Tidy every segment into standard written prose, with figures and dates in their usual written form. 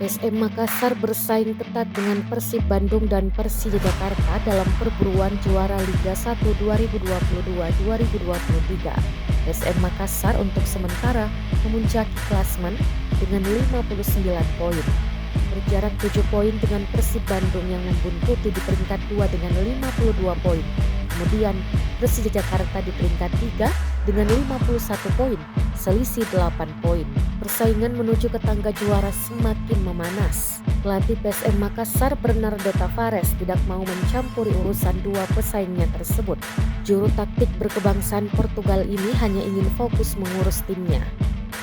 PSM Makassar bersaing ketat dengan Persib Bandung dan Persija Jakarta dalam perburuan juara Liga 1 2022-2023. PSM Makassar untuk sementara memuncaki klasmen dengan 59 poin. Berjarak 7 poin dengan Persib Bandung yang membuntuti di peringkat 2 dengan 52 poin. Kemudian Persija Jakarta di peringkat 3 dengan 51 poin, selisih 8 poin. Persaingan menuju ke tangga juara semakin memanas. Pelatih PSM Makassar Bernardo Tavares tidak mau mencampuri urusan dua pesaingnya tersebut. Juru taktik berkebangsaan Portugal ini hanya ingin fokus mengurus timnya.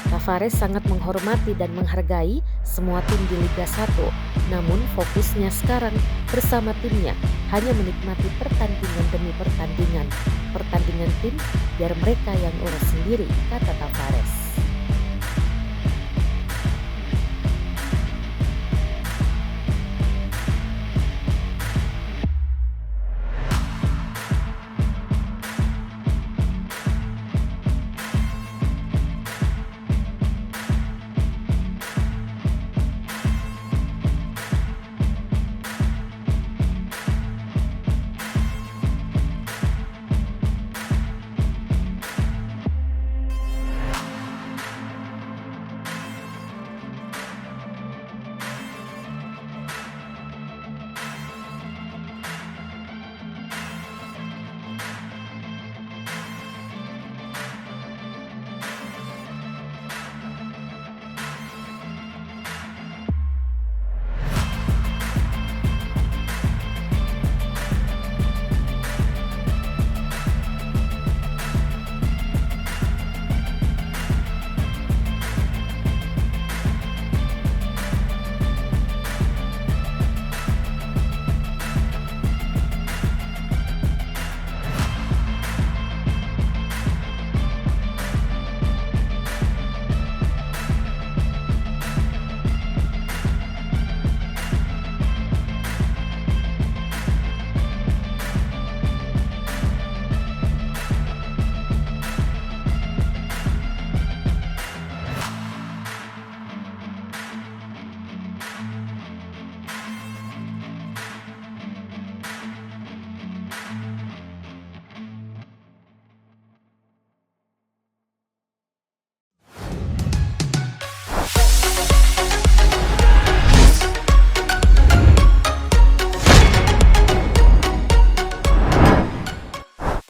Tavares sangat menghormati dan menghargai semua tim di Liga 1, namun fokusnya sekarang bersama timnya hanya menikmati pertandingan demi pertandingan. Pertandingan tim biar mereka yang urus sendiri, kata Tavares.